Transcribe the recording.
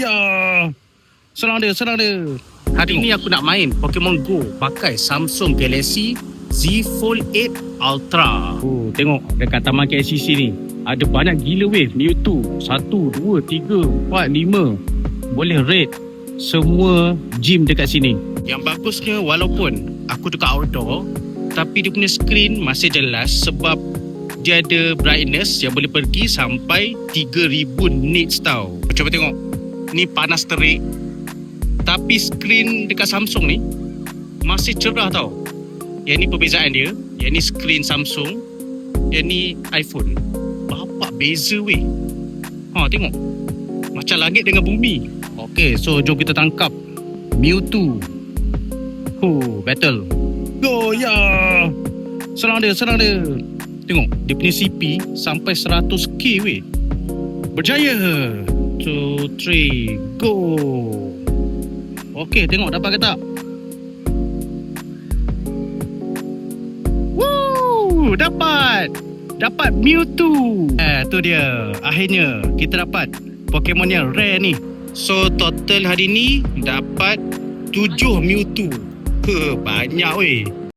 ya. Serang dia. Hari ni aku nak main Pokemon Go pakai Samsung Galaxy Z Fold 8 Ultra. Oh, tengok dekat Taman KLCC ni. Ada banyak gila weh Mewtwo. 1, 2, 3, 4, 5. Boleh raid semua gym dekat sini. Yang bagusnya walaupun aku dekat outdoor, tapi dia punya screen masih jelas sebab dia ada brightness yang boleh pergi sampai 3000 nits tau. Cuba tengok. Ni panas terik. Tapi screen dekat Samsung ni masih cerah tau. Yang ni perbezaan dia. Yang ni screen Samsung, yang ni iPhone. Bapak beza weh. Tengok. Macam langit dengan bumi. Okay, so jom kita tangkap Mewtwo. Battle. Go ya. Serang dia. Tengok, dia punya CP sampai 100k weh. Berjaya. 2, 3, go. Okay, tengok dapat ke tak? Woo, dapat Mewtwo. Tu dia. Akhirnya kita dapat Pokemon yang rare ni. So total hari ni dapat 7 Mewtwo. Banyak weh.